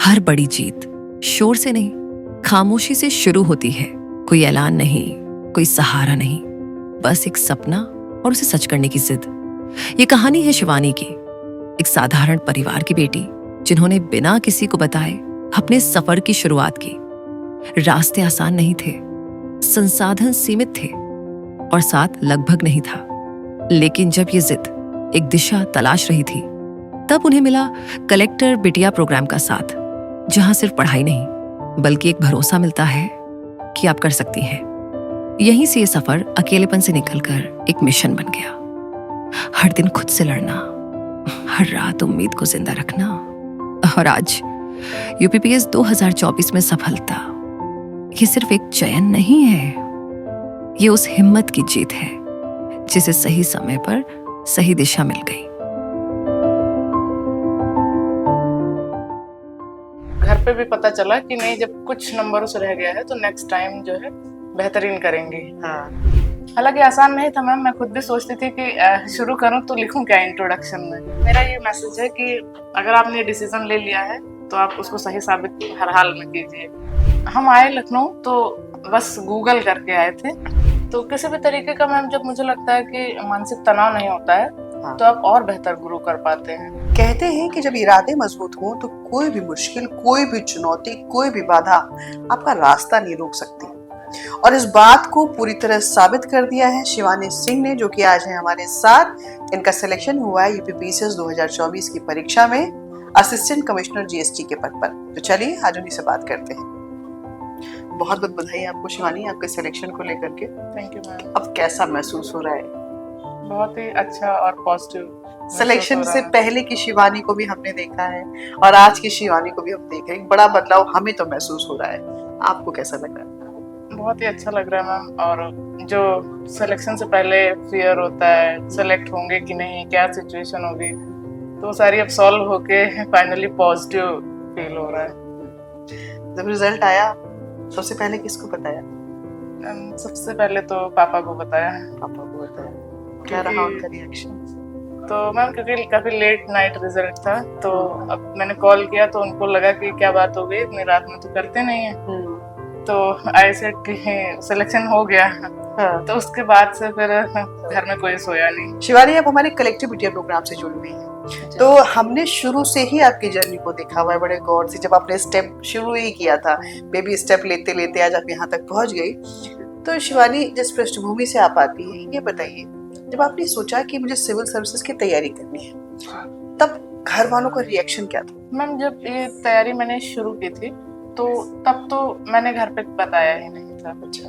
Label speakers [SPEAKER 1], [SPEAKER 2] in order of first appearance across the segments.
[SPEAKER 1] हर बड़ी जीत शोर से नहीं, खामोशी से शुरू होती है। कोई ऐलान नहीं, कोई सहारा नहीं, बस एक सपना और उसे सच करने की जिद। ये कहानी है शिवानी की, एक साधारण परिवार की बेटी जिन्होंने बिना किसी को बताए अपने सफर की शुरुआत की। रास्ते आसान नहीं थे, संसाधन सीमित थे और साथ लगभग नहीं था। लेकिन जब ये जिद एक दिशा तलाश रही थी, तब उन्हें मिला कलेक्टर बिटिया प्रोग्राम का साथ, जहां सिर्फ पढ़ाई नहीं बल्कि एक भरोसा मिलता है कि आप कर सकती हैं। यहीं से ये सफर अकेलेपन से निकलकर एक मिशन बन गया। हर दिन खुद से लड़ना, हर रात उम्मीद को जिंदा रखना, और आज यूपीपीएस 2024 में सफलता ये सिर्फ एक चयन नहीं है, ये उस हिम्मत की जीत है जिसे सही समय पर सही दिशा मिल गई।
[SPEAKER 2] घर पे भी पता चला कि नहीं, जब कुछ नंबरों से रह गया है तो नेक्स्ट टाइम जो है बेहतरीन करेंगे। हालांकि आसान नहीं था मैम, मैं खुद भी सोचती थी कि शुरू करूं तो लिखूं क्या इंट्रोडक्शन में। मेरा ये मैसेज है कि अगर आपने डिसीजन ले लिया है तो आप उसको सही साबित हर हाल में कीजिए। हम आए लखनऊ तो बस गूगल करके आए थे, तो किसी भी तरीके का मैम जब मुझे लगता है कि मानसिक तनाव नहीं होता है तो आप और बेहतर ग्रो कर पाते हैं।
[SPEAKER 3] कहते हैं कि जब इरादे मजबूत हों तो कोई भी मुश्किल, कोई भी चुनौती, कोई भी बाधा आपका रास्ता नहीं रोक सकती। और इस बात को पूरी तरह साबित कर दिया है शिवानी सिंह ने, जो कि आज है हमारे साथ। इनका सिलेक्शन हुआ है यूपीपीएससी 2024 की परीक्षा में असिस्टेंट कमिश्नर जीएसटी के पद पर। तो चलिए आज उन्हीं से बात करते हैं। बहुत बहुत बधाई आपको शिवानी, आपके सिलेक्शन को लेकर के।
[SPEAKER 2] Thank you ma'am.
[SPEAKER 3] अब कैसा महसूस हो रहा है?
[SPEAKER 2] बहुत ही अच्छा और पॉजिटिव।
[SPEAKER 3] सिलेक्शन से पहले की शिवानी को भी हमने देखा है और आज की शिवानी को भी हम देख रहे हैं। बड़ा बदलाव हमें तो महसूस हो रहा है, आपको कैसा लग रहा है?
[SPEAKER 2] बहुत ही अच्छा लग रहा है मैम। और जो सिलेक्शन से पहले फियर होता है, सेलेक्ट होंगे कि नहीं, क्या सिचुएशन होगी, तो सारी अब सॉल्व होके फाइनली पॉजिटिव फील हो रहा है।
[SPEAKER 3] जब रिजल्ट आया सबसे पहले किसको बताया?
[SPEAKER 2] सबसे पहले तो पापा को बताया।
[SPEAKER 3] पापा को बताया, क्या रहा उनका रिएक्शन?
[SPEAKER 2] तो मैम क्योंकि काफी लेट नाइट रिजल्ट था, तो अब मैंने कॉल किया तो उनको लगा कि क्या बात हो गई, इतनी रात में तो करते नहीं है। तो आई सेड कि सिलेक्शन हो गया। हाँ। तो उसके बाद से फिर घर में कोई सोया नहीं।
[SPEAKER 3] शिवानी, आप हमारे कलेक्टिव बिटिया प्रोग्राम से जुड़ी हुई हैं, तो हमने शुरू से ही आपकी जर्नी को देखा हुआ है बड़े गौर से। जब आपने स्टेप शुरू ही किया था, बेबी स्टेप लेते लेते आज आप यहाँ तक पहुँच गई। तो शिवानी, जिस पृष्ठभूमि से आप आती है, ये बताइए, जब आपने सोचा कि मुझे सिविल सर्विसेज की तैयारी करनी है, तब घर वालों का रिएक्शन क्या था?
[SPEAKER 2] मैम जब ये तैयारी मैंने शुरू की थी तो तब तो मैंने घर पे बताया ही नहीं था कुछ।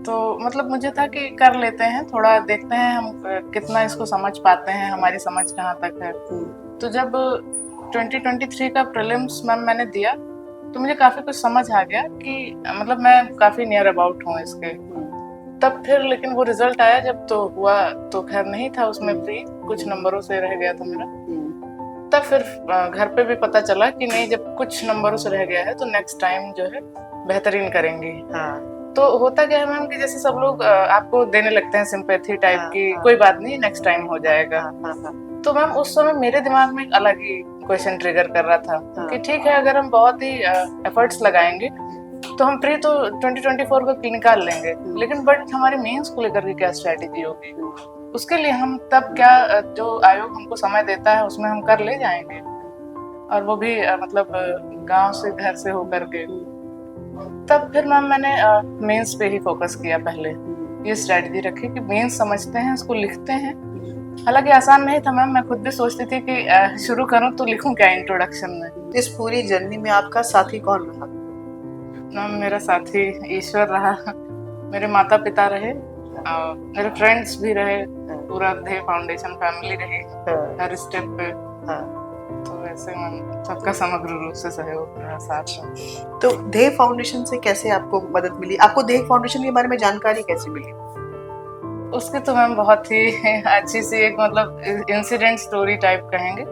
[SPEAKER 2] तो मतलब मुझे था कि कर लेते हैं, थोड़ा देखते हैं हम कितना इसको समझ पाते हैं, हमारी समझ कहाँ तक है। तो जब 2023 का प्रीलिम्स मैम मैंने दिया तो मुझे काफी कुछ समझ आ गया कि मतलब मैं काफी नियर अबाउट हूँ इसके। तब फिर लेकिन वो रिजल्ट आया जब, तो हुआ तो खैर नहीं था उसमें फ्री, कुछ नंबरों से रह गया था मेरा। तब फिर घर पे भी पता चला कि नहीं, जब कुछ नंबरों से रह गया है तो नेक्स्ट टाइम जो है बेहतरीन करेंगे। तो होता क्या है मैम कि जैसे सब लोग आपको देने लगते हैं सिंपैथी टाइप की, कोई बात नहीं नेक्स्ट टाइम हो जाएगा। तो मैम उस समय मेरे दिमाग में एक अलग ही क्वेश्चन ट्रिगर कर रहा था कि ठीक है, अगर हम बहुत ही एफर्ट्स लगाएंगे तो हम प्री तो 2024 को निकाल लेंगे, लेकिन बट हमारे मेंस को लेकर के क्या स्ट्रेटेजी होगी, उसके लिए हम तब क्या, जो आयोग हमको समय देता है उसमें हम कर ले जाएंगे, और वो भी मतलब गांव से, घर से होकर के। तब फिर मैम मैंने मेंस पे ही फोकस किया। पहले ये स्ट्रेटजी रखी कि मेंस समझते हैं, उसको लिखते हैं। हालांकि आसान नहीं था मैम, मैं खुद भी सोचती थी कि शुरू करूं तो लिखूं क्या इंट्रोडक्शन में।
[SPEAKER 3] इस पूरी जर्नी में आपका साथी कौन रहा?
[SPEAKER 2] मैम मेरा साथी ईश्वर रहा, मेरे माता पिता रहे, मेरे फ्रेंड्स भी रहे, पूरा देव फाउंडेशन फैमिली रही हर स्टेप पे। तो ऐसे मैम सबका समग्र रूप से सहयोग मेरा साथ है।
[SPEAKER 3] तो देव फाउंडेशन से कैसे आपको मदद मिली? आपको देव फाउंडेशन के बारे में जानकारी कैसे मिली?
[SPEAKER 2] उसकी तो मैम बहुत ही अच्छी सी एक मतलब इंसिडेंट स्टोरी टाइप कहेंगे।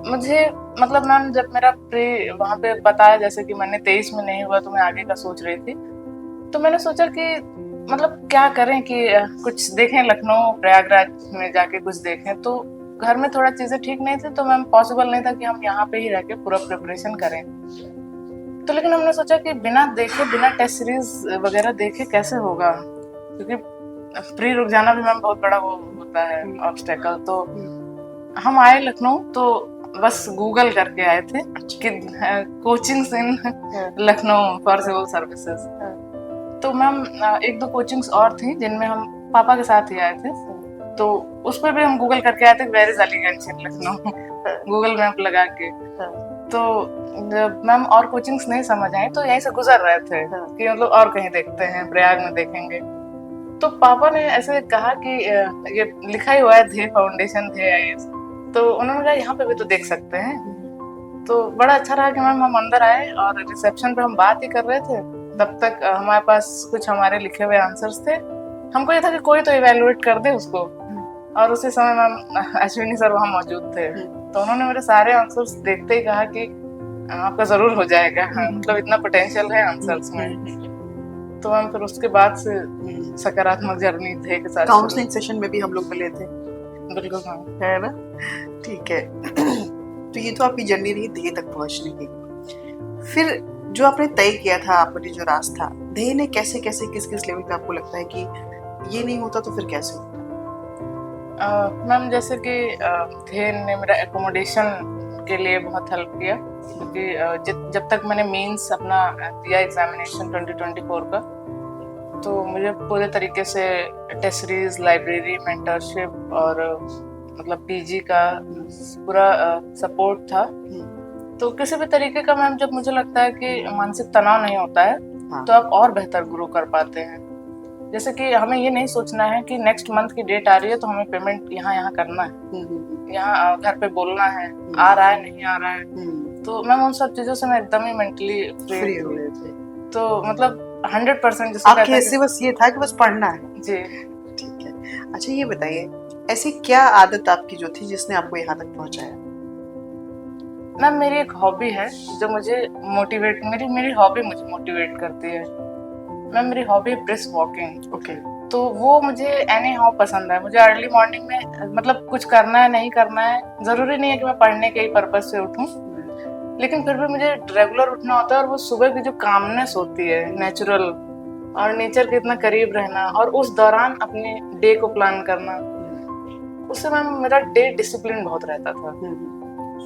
[SPEAKER 2] मुझे मतलब मैम जब मेरा प्री वहाँ पे बताया, जैसे कि मैंने 23 में नहीं हुआ तो मैं आगे का सोच रही थी, तो मैंने सोचा कि मतलब क्या करें कि कुछ देखें, लखनऊ प्रयागराज में जाके कुछ देखें। तो घर में थोड़ा चीजें ठीक नहीं थी, तो मैम पॉसिबल नहीं था कि हम यहाँ पे ही रह के पूरा प्रिपरेशन करें। तो लेकिन हमने सोचा कि बिना देखे, बिना टेस्ट सीरीज वगैरह देखे कैसे होगा, क्योंकि प्री रुक जाना भी मैम बहुत बड़ा वो होता है ऑब्स्टेकल। तो हम आए लखनऊ, तो बस गूगल करके आए थे कि coachings in Lucknow for civil services. तो मैम एक दो कोचिंग्स और थी जिनमें हम पापा के साथ ही आए थे, तो उस पर भी हम गूगल करके आए थे, where is Aliganj in Lucknow, Google map लगा के। तो मैम और कोचिंग्स नहीं समझ आई, तो यहीं से गुजर रहे थे कि मतलब और कहीं देखते हैं, प्रयाग में देखेंगे। तो पापा ने ऐसे कहा कि ये लिखा ही हुआ है धे फाउंडेशन धे आईएएस, तो उन्होंने कहा यहाँ पे भी तो देख सकते हैं। तो बड़ा अच्छा रहा कि मैम हम अंदर आए और रिसेप्शन पे हम बात ही कर रहे थे, तब तक हमारे पास कुछ हमारे लिखे हुए आंसर्स थे। हमको ये था कि कोई तो इवेलुएट कर दे उसको, और उसी समय मैम अश्विनी सर वहाँ मौजूद थे, तो उन्होंने मेरे सारे आंसर्स देखते ही कहा कि आपका जरूर हो जाएगा, मतलब इतना पोटेंशियल है आंसर्स में। तो मैम फिर उसके बाद से सकारात्मक जर्नी थे के साथ।
[SPEAKER 3] काउंसलिंग सेशन में भी हम लोग मिले थे,
[SPEAKER 2] बिल्कुल मैम,
[SPEAKER 3] है ना? ठीक है। तो ये तो आपकी जर्नी रही ध्येय तक पहुंचने की। फिर जो आपने तय किया था, आपने जो रास्ता, ध्येय ने कैसे कैसे किस किस लेवल पे आपको लगता है कि ये नहीं होता तो फिर कैसे होता?
[SPEAKER 2] मैम जैसे कि ध्येय ने मेरा एकोमोडेशन के लिए बहुत हेल्प किया, क्योंकि जब तक मैंने मेंस अपना दिया एग्जामिनेशन 2024 का, तो मुझे पूरे तरीके से टेस्ट सीरीज, लाइब्रेरी, मेंटरशिप और मतलब पीजी का पूरा सपोर्ट था। तो किसी भी तरीके का मैम, जब मुझे लगता है कि मानसिक तनाव नहीं होता है, तो आप और बेहतर ग्रो कर पाते हैं। जैसे कि हमें ये नहीं सोचना है कि नेक्स्ट मंथ की डेट आ रही है तो हमें पेमेंट यहाँ करना है, यहाँ घर पे बोलना है, आ रहा है नहीं आ रहा है। तो मैम उन सब चीजों से मैं एकदम ही मेंटली फ्री हो गई थी। तो मतलब 100% जिसको
[SPEAKER 3] आपके हिस्से बस ये था कि बस पढ़ना है।
[SPEAKER 2] जी,
[SPEAKER 3] ठीक है। अच्छा ये बताइए, ऐसी क्या आदत आपकी जो थी जिसने आपको यहाँ तक पहुँचाया?
[SPEAKER 2] मैम मेरी एक हॉबी है जो मुझे मोटिवेट, मेरी हॉबी मुझे मोटिवेट करती है। मैम मेरी हॉबी है ब्रिस्क वॉकिंग।
[SPEAKER 3] ओके।
[SPEAKER 2] तो वो मुझे एनी हाउ पसंद है। मुझे अर्ली मॉर्निंग में मतलब कुछ करना है नहीं करना है, जरूरी नहीं है कि मैं पढ़ने के ही पर्पज से उठूं, लेकिन फिर भी मुझे रेगुलर उठना होता है। और वो सुबह की जो कामनेस होती है, नेचुरल और नेचर के इतना करीब रहना, और उस दौरान अपने डे को प्लान करना, उससे मैम मेरा डे डिसिप्लिन बहुत रहता था।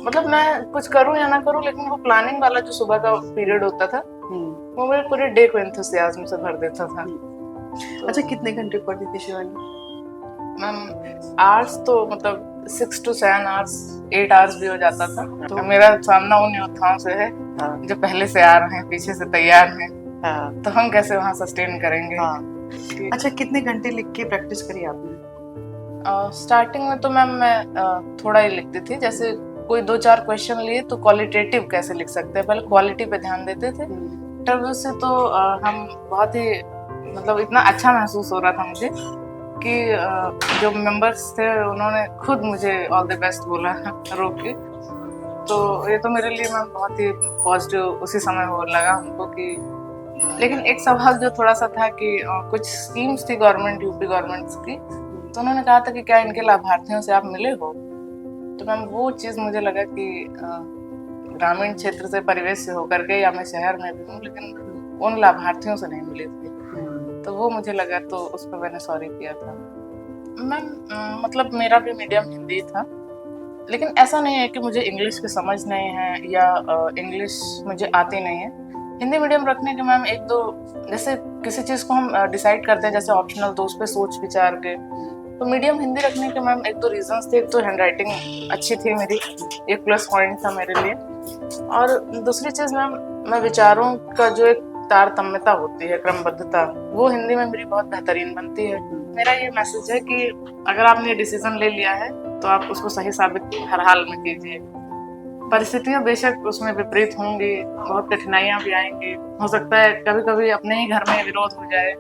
[SPEAKER 2] मतलब मैं कुछ करूं या ना करूं, लेकिन वो प्लानिंग वाला जो सुबह का पीरियड होता था, वो मेरे पूरे डे को एंथुसियाज्म से भर देता था।
[SPEAKER 3] अच्छा कितने घंटे पढ़ती थी शिवानी?
[SPEAKER 2] मैम आवर्स तो मतलब 6 to 7 आवर्स, 8 आवर्स भी हो जाता था। तो मेरा सामना उन योद्धाओं से है जो पहले से आ रहे हैं, पीछे से तैयार हैं। तो हम कैसे वहाँ सस्टेन करेंगे?
[SPEAKER 3] अच्छा कितने घंटे लिख के प्रैक्टिस करी आपने?
[SPEAKER 2] स्टार्टिंग में तो मैम मैं थोड़ा ही लिखती थी। जैसे कोई 2-4 क्वेश्चन लिए तो क्वालिटेटिव कैसे लिख सकते हैं, पहले क्वालिटी पे ध्यान देते थे। इंटरव्यू से तो हम बहुत ही मतलब इतना अच्छा महसूस हो रहा था मुझे कि जो मेंबर्स थे उन्होंने खुद मुझे ऑल द बेस्ट बोला रोक के। तो ये तो मेरे लिए मैम बहुत ही पॉजिटिव उसी समय हो लगा हमको कि। लेकिन एक सवाल जो थोड़ा सा था कि कुछ स्कीम्स थी गवर्नमेंट, यूपी गवर्नमेंट की, तो उन्होंने कहा था कि क्या इनके लाभार्थियों से आप मिले हो? तो मैम वो चीज़ मुझे लगा कि ग्रामीण क्षेत्र से, परिवेश से होकर के, या मैं शहर में भी हूँ, लेकिन उन लाभार्थियों से नहीं मिली थी। तो वो मुझे लगा, तो उस पर मैंने सॉरी किया था। मैम मतलब मेरा भी मीडियम हिंदी था, लेकिन ऐसा नहीं है कि मुझे इंग्लिश की समझ नहीं है या इंग्लिश मुझे आती नहीं है। हिंदी मीडियम रखने के मैम एक दो, जैसे किसी चीज़ को हम डिसाइड करते हैं जैसे ऑप्शनल, तो उस पर सोच विचार के, तो मीडियम हिंदी रखने के मैम एक दो रीजंस थे। एक तो हैंड राइटिंग अच्छी थी मेरी, एक प्लस पॉइंट था मेरे लिए। और दूसरी चीज़ मैम, मैं विचारों का जो एक तारतम्यता होती है, क्रमबद्धता, वो हिंदी में मेरी बहुत बेहतरीन बनती है। मेरा ये मैसेज है कि अगर आपने डिसीजन ले लिया है तो आप उसको सही साबित हर हाल में कीजिए। परिस्थितियाँ बेशक उसमें विपरीत होंगी, बहुत कठिनाइयाँ भी आएंगी, हो सकता है कभी कभी अपने ही घर में विरोध हो जाए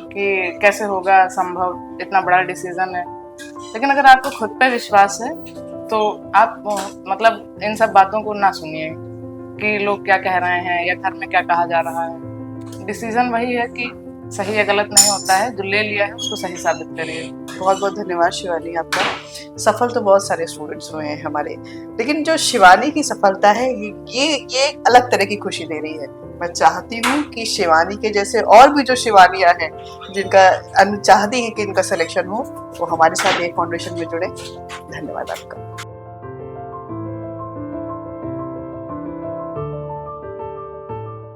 [SPEAKER 2] कि कैसे होगा संभव, इतना बड़ा डिसीजन है। लेकिन अगर आपको खुद पे विश्वास है तो आप मतलब इन सब बातों को ना सुनिए कि लोग क्या कह रहे हैं या घर में क्या कहा जा रहा है। डिसीजन वही है कि सही या गलत नहीं होता है, जो ले लिया है उसको सही साबित करिए।
[SPEAKER 3] बहुत बहुत धन्यवाद शिवानी आपका। सफल तो बहुत सारे स्टूडेंट्स हुए हैं हमारे, लेकिन जो शिवानी की सफलता है ये एक अलग तरह की खुशी दे रही है। मैं चाहती हूँ कि शिवानी के जैसे और भी जो शिवानियाँ हैं जिनका चाहती हैं कि इनका सिलेक्शन हो, वो हमारे साथ ये फाउंडेशन में जुड़े। धन्यवाद आपका।